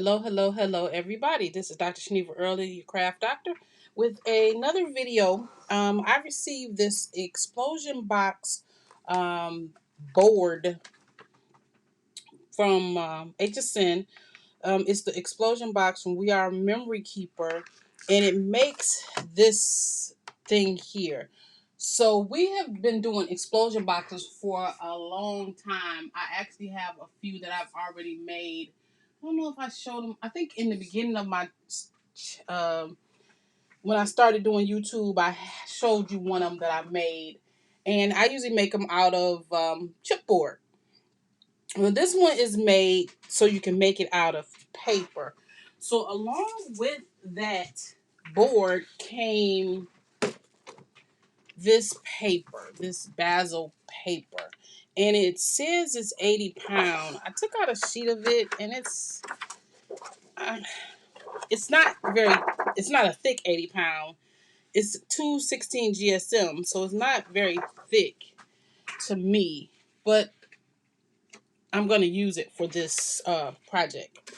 Hello, everybody. This is Dr. Shaniva Early, your craft doctor, with another video. I received this explosion box board from HSN. It's the explosion box from We Are Memory Keeper, and it makes this thing here. So we have been doing explosion boxes for a long time. I actually have a few that I've already made. I don't know if I showed them. I think in the beginning of my when I started doing YouTube, I showed you one of them that I made, and I usually make them out of chipboard. Well, this one is made so you can make it out of paper. So along with that board came this paper, this basil paper. And it says it's 80 pounds. I took out a sheet of it, and it's not a thick 80 pound. It's 216 GSM, so it's not very thick to me. But I'm going to use it for this project.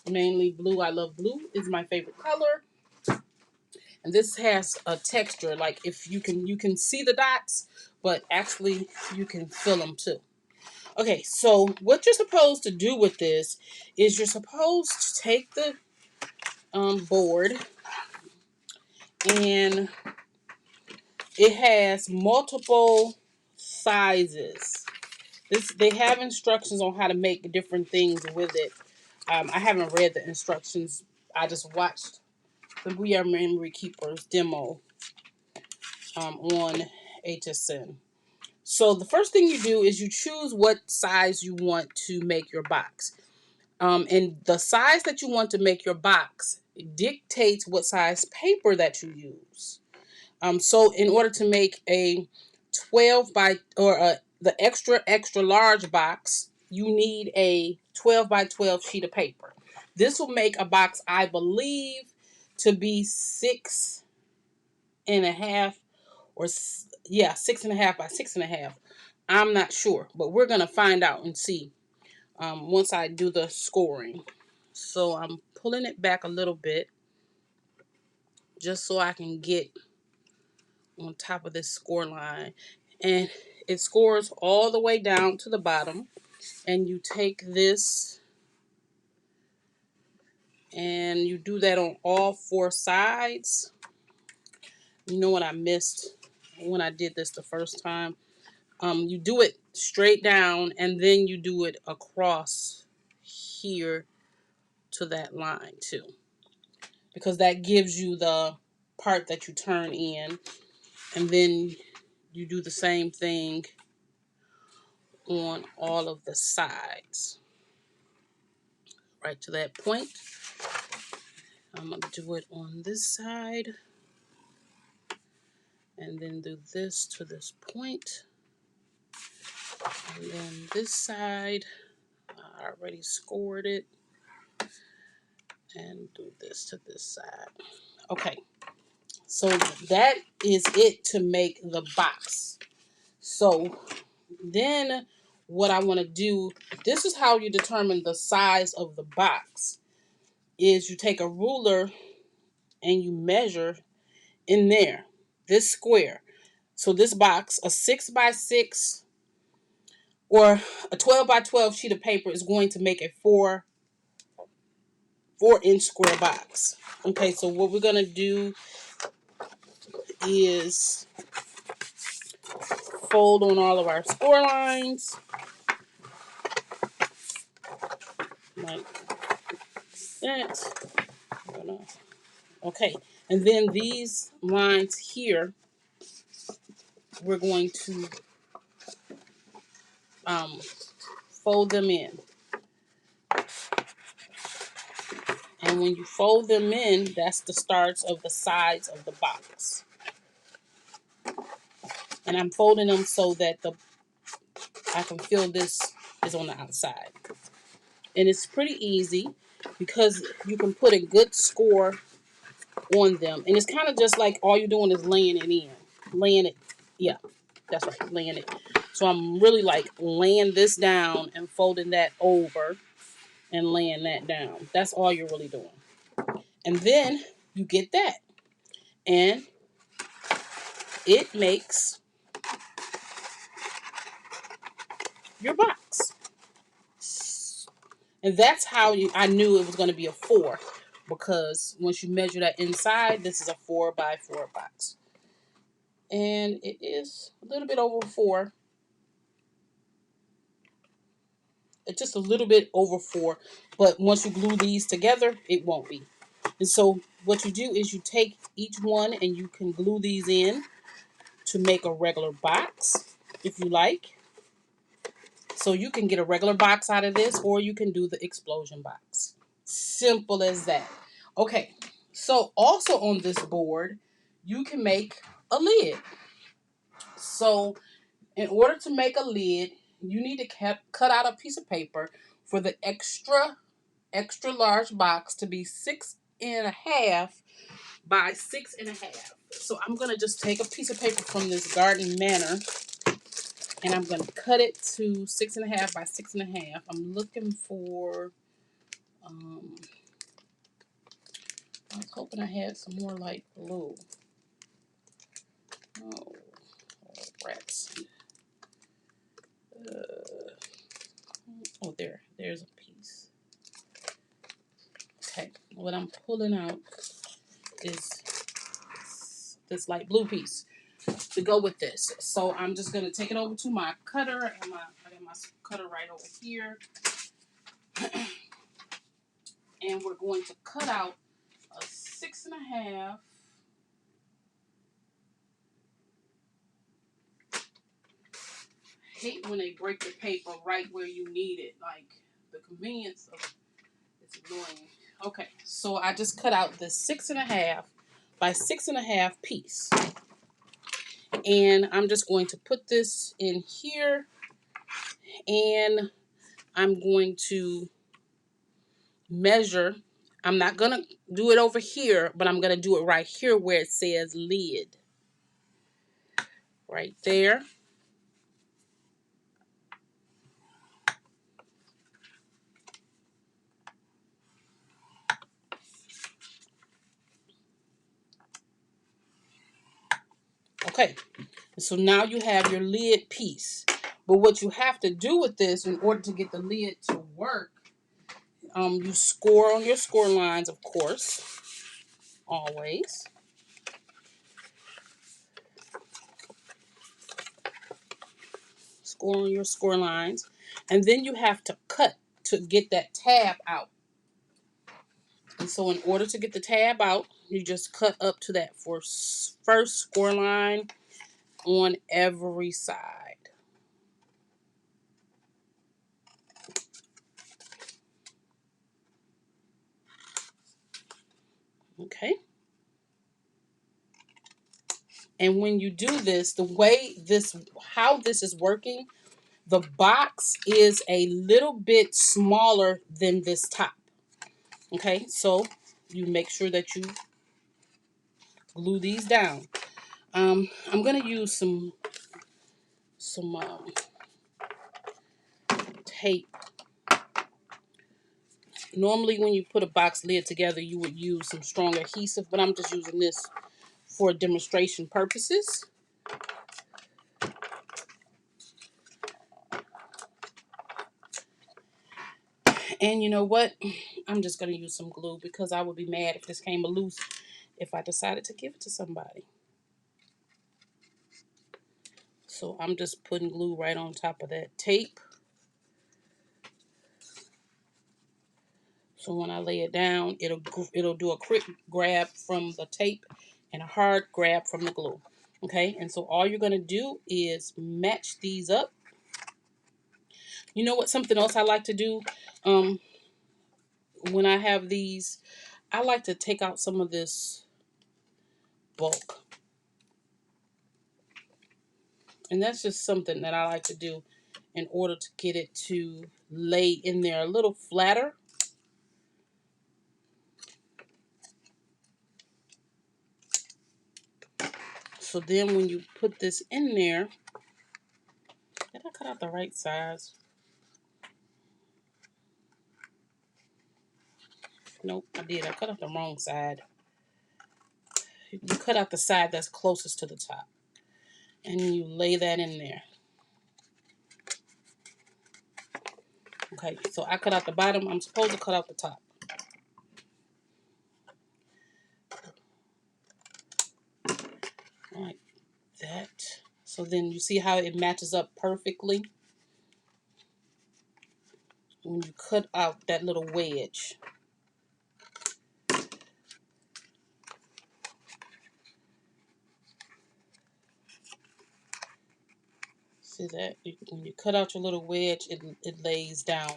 Mainly blue. I love blue. It's my favorite color. And this has a texture, like if you can see the dots, but actually you can feel them too. Okay, so what you're supposed to do with this is you're supposed to take the board, and it has multiple sizes. They have instructions on how to make different things with it. I haven't read the instructions. I just watched the We Are Memory Keepers demo on HSN. So the first thing you do is you choose what size you want to make your box. And the size that you want to make your box dictates what size paper that you use. So in order to make a 12 by the extra large box, you need a 12 by 12 sheet of paper. This will make a box, I believe, to be 6.5 or 6.5 by 6.5. I'm not sure, but we're gonna find out and see once I do the scoring. So I'm pulling it back a little bit just so I can get on top of this score line, and it scores all the way down to the bottom. And you take this and you do that on all four sides. You know what I missed when I did this the first time? You do it straight down, and then you do it across here to that line too, because that gives you the part that you turn in. And then you do the same thing on all of the sides, right to that point. I'm going to do it on this side, and then do this to this point. And then this side, I already scored it, and do this to this side. Okay, so that is it to make the box. So then what I want to do, this is how you determine the size of the box, is you take a ruler and you measure in there, this square. So this box, a 6 by 6 or a 12 by 12 sheet of paper is going to make a 4-inch square box. Okay, so what we're going to do is fold on all of our score lines, like that. Okay, and then these lines here, we're going to fold them in. And when you fold them in, that's the starts of the sides of the box. And I'm folding them so that I can feel this is on the outside. And it's pretty easy because you can put a good score on them. And it's kind of just like all you're doing is laying it in. Laying it. Yeah, that's right. Laying it. So I'm really like laying this down and folding that over. and laying that down. That's all you're really doing. And then you get that. And it makes your box. And that's how I knew it was going to be a 4. Because once you measure that inside, this is a 4x4 box. And it is a little bit over 4. It's just a little bit over 4. But once you glue these together, it won't be. And so what you do is you take each one and you can glue these in to make a regular box if you like. So you can get a regular box out of this, or you can do the explosion box. Simple as that. Okay, so also on this board, you can make a lid. So in order to make a lid, you need to cut out a piece of paper for the extra large box to be 6.5 by 6.5. So I'm going to just take a piece of paper from this Garden Manor, and I'm going to cut it to 6.5 by 6.5. I'm looking for, I was hoping I had some more light blue. Oh, rats. Oh, there's a piece. Okay, what I'm pulling out is this light blue piece to go with this. So I'm just going to take it over to my cutter, and I got my cutter right over here. And we're going to cut out a 6.5. Hate when they break the paper right where you need it. Like, the convenience of it's annoying. Okay, so I just cut out this 6.5 by 6.5 piece. And I'm just going to put this in here, and I'm going to measure. I'm not going to do it over here, but I'm going to do it right here where it says lid. Right there. Okay, so now you have your lid piece. But what you have to do with this in order to get the lid to work, you score on your score lines, of course, always. Score on your score lines. And then you have to cut to get that tab out. And so in order to get the tab out, you just cut up to that first score line on every side. Okay. And when you do this, how this is working, the box is a little bit smaller than this top. Okay, so you make sure that you glue these down. I'm gonna use some tape. Normally when you put a box lid together, you would use some strong adhesive, but I'm just using this for demonstration purposes. And you know what? I'm just going to use some glue because I would be mad if this came loose if I decided to give it to somebody. So I'm just putting glue right on top of that tape. So when I lay it down, it'll do a quick grab from the tape and a hard grab from the glue. Okay, and so all you're going to do is match these up. You know what? Something else I like to do when I have these, I like to take out some of this bulk. And that's just something that I like to do in order to get it to lay in there a little flatter. So then when you put this in there, did I cut out the right size? Nope, I did. I cut out the wrong side. You cut out the side that's closest to the top. And you lay that in there. Okay, so I cut out the bottom. I'm supposed to cut out the top. Like that. So then you see how it matches up perfectly when you cut out that little wedge. See that? When you cut out your little wedge, it lays down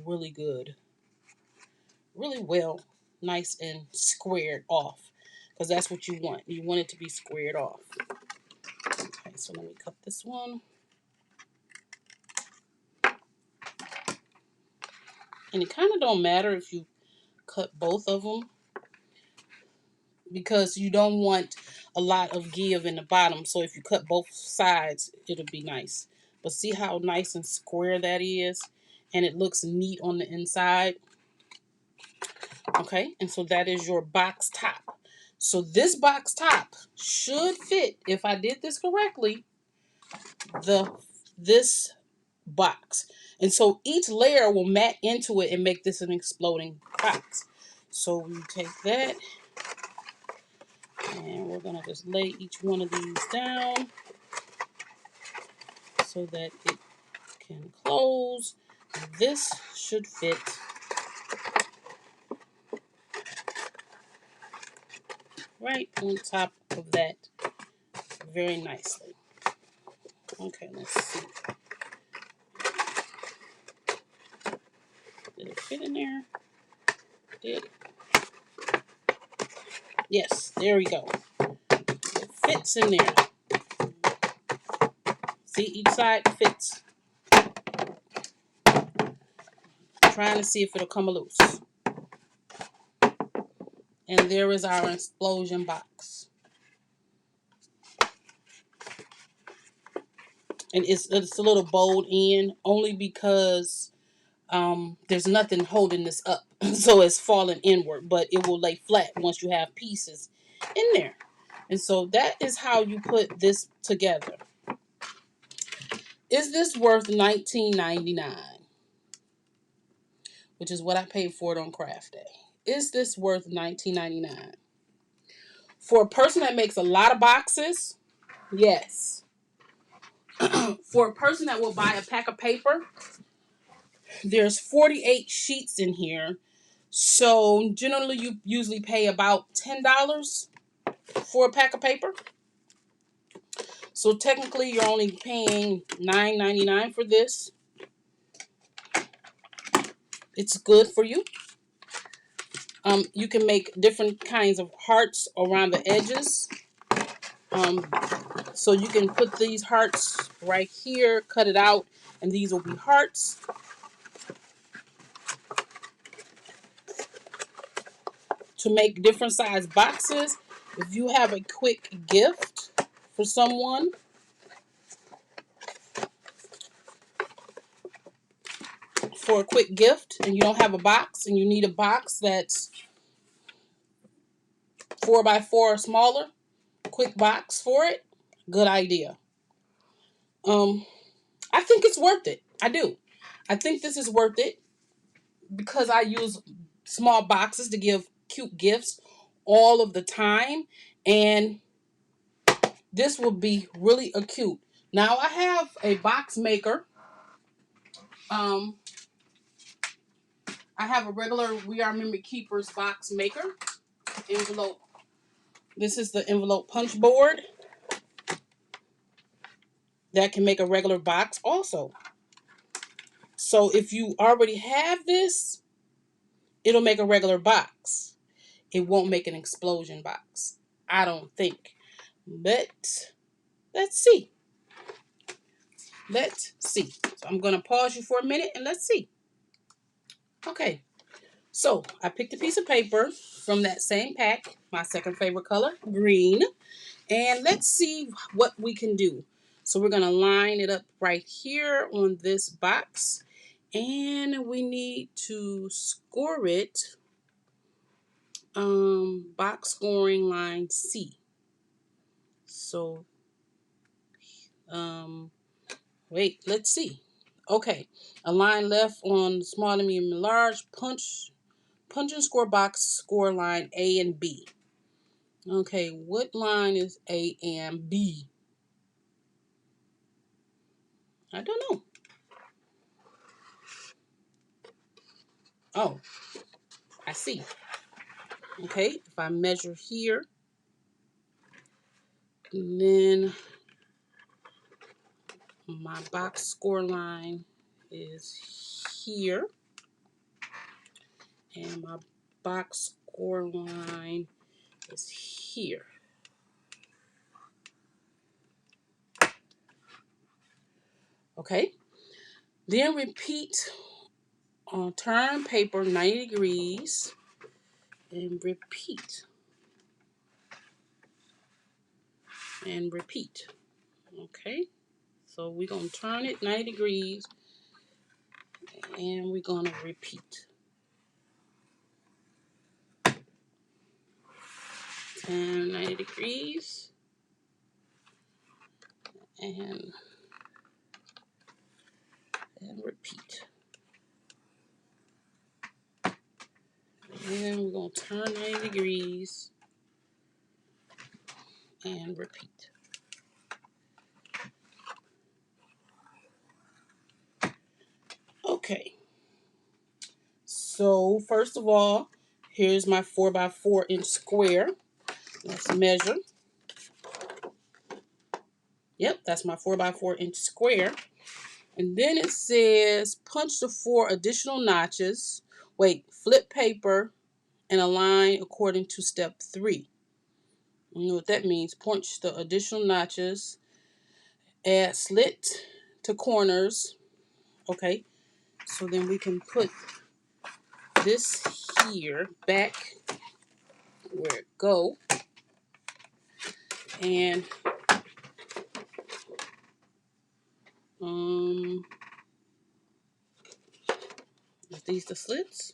really good. Really well. Nice and squared off. Because that's what you want. You want it to be squared off. Okay, so let me cut this one. And it kind of don't matter if you cut both of them, because you don't want a lot of give in the bottom. So if you cut both sides, it'll be nice. But see how nice and square that is? And it looks neat on the inside. Okay, and so that is your box top. So this box top should fit, if I did this correctly, this box. And so each layer will mat into it and make this an exploding box. So we take that and we're going to just lay each one of these down so that it can close. This should fit right on top of that very nicely. Okay, let's see. Did it fit in there? Did it? Yes, there we go. It fits in there. See, each side fits. Trying to see if it'll come loose. And there is our explosion box. And it's a little bowed in only because there's nothing holding this up. So it's falling inward, but it will lay flat once you have pieces in there. And so that is how you put this together. Is this worth $19.99? Which is what I paid for it on Craft Day. Is this worth $19.99? For a person that makes a lot of boxes, yes. For a person that will buy a pack of paper, there's 48 sheets in here. So generally you usually pay about $10 for a pack of paper. So technically you're only paying $9.99 for this. It's good for you. You can make different kinds of hearts around the edges. So you can put these hearts right here, cut it out, and these will be hearts. To make different size boxes, if you have a quick gift for someone, for a quick gift, and you don't have a box, and you need a box that's 4x4 or smaller, quick box for it, good idea. I think it's worth it. I do. I think this is worth it because I use small boxes to give cute gifts all of the time, and this will be really cute. Now I have a box maker. I have a regular We Are Memory Keepers box maker envelope. This is the envelope punch board that can make a regular box also. So if you already have this, it'll make a regular box. It won't make an explosion box, I don't think. But let's see. Let's see. So I'm going to pause you for a minute and let's see. Okay. So I picked a piece of paper from that same pack, my second favorite color, green. And let's see what we can do. So we're going to line it up right here on this box. And we need to score it box scoring line C. So, wait, let's see. Okay, a line left on small, medium, and large. Punch and score box score line A and B. Okay, what line is A and B? I don't know. Oh, I see. Okay, if I measure here, then my box score line is here, and my box score line is here. Okay, then repeat on turn paper 90 degrees and repeat and repeat. Okay, so we're going to turn it 90 degrees and we're going to repeat. Turn 90 degrees and repeat. And we're going to turn 90 degrees and repeat. Okay, so first of all, here's my 4x4 inch square. Let's measure. Yep, that's my 4x4 inch square. And then it says punch the 4 additional notches. Wait, flip paper and align according to step 3. You know what that means. Punch the additional notches. Add slit to corners. Okay, so then we can put this here back where it go. And is these the slits?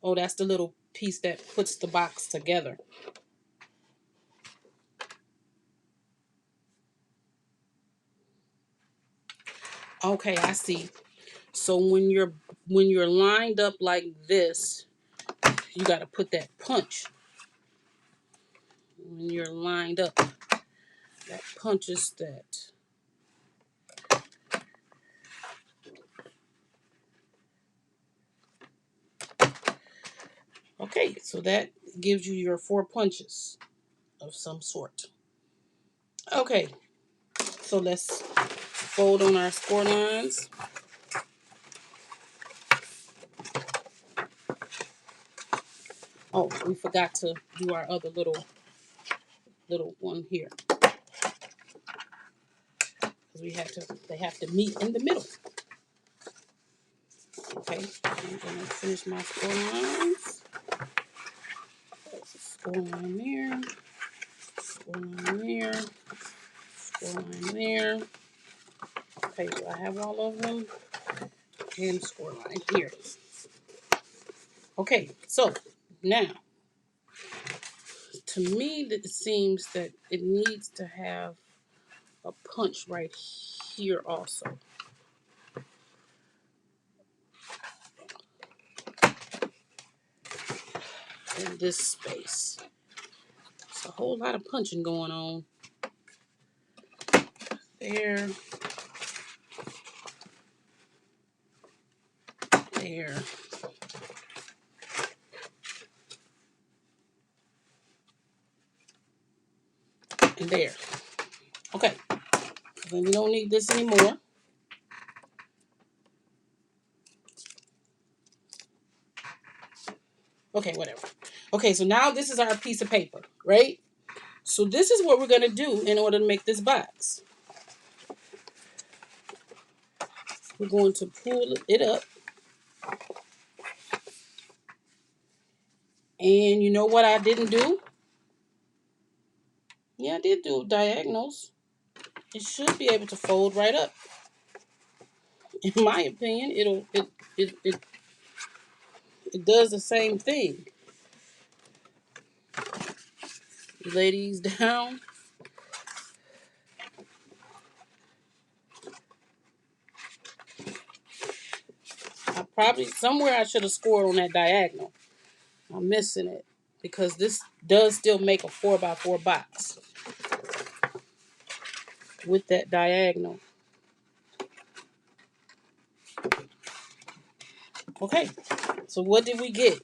Oh, that's the little piece that puts the box together. Okay, I see. So when you're lined up like this, you got to put that punch. When you're lined up, that punches that. Okay, so that gives you your 4 punches of some sort. Okay, so let's fold on our score lines. Oh, we forgot to do our other little one here. Because they have to meet in the middle. Okay, I'm gonna finish my score lines. Score line there, score line there, score line there. Okay, do I have all of them? And score line here. Okay, so now, to me, it seems that it needs to have a punch right here also. In this space. It's a whole lot of punching going on. There. There. And there. Okay. Then we don't need this anymore. Okay, whatever. Okay, so now this is our piece of paper, right? So this is what we're going to do in order to make this box. We're going to pull it up. And you know what I didn't do? Yeah, I did do diagonals. It should be able to fold right up. In my opinion, it does the same thing. Lay these down. Somewhere I should have scored on that diagonal. I'm missing it because this does still make a 4x4 box with that diagonal. Okay, so what did we get?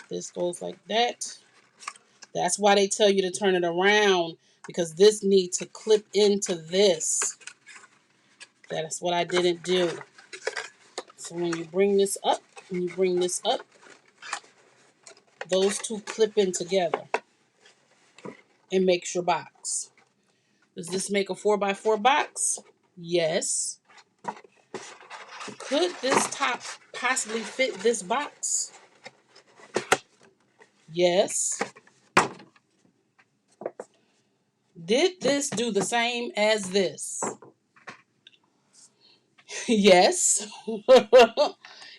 This goes like that. That's why they tell you to turn it around, because this needs to clip into this. That's what I didn't do. So when you bring this up, those two clip in together and makes your box. Does this make a 4x4 box? Yes. Could this top possibly fit this box? Yes. Did this do the same as this? Yes.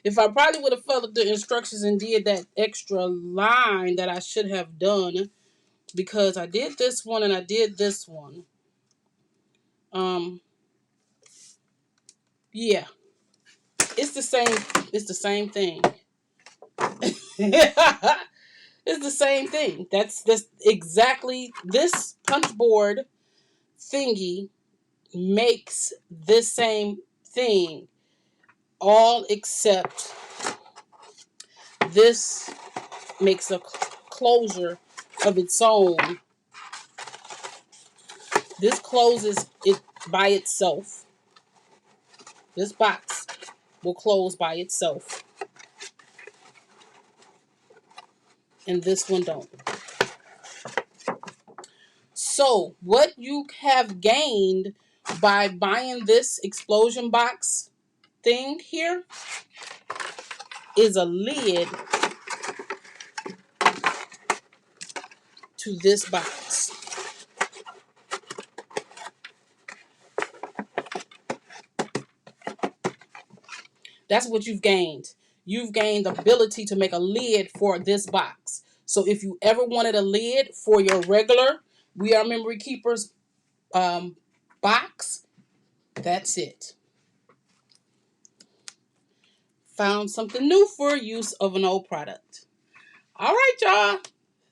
If I probably would have followed the instructions and did that extra line that I should have done, because I did this one and I did this one. Yeah. It's the same thing. It's the same thing. That's exactly this punch board thingy makes this same thing, all except this makes a closure of its own. This closes it by itself. This box will close by itself, and this one don't. So what you have gained by buying this explosion box thing here is a lid to this box. That's what you've gained. You've gained the ability to make a lid for this box. So if you ever wanted a lid for your regular We Are Memory Keepers box, that's it. Found something new for use of an old product. All right, y'all.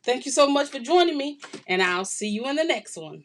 Thank you so much for joining me, and I'll see you in the next one.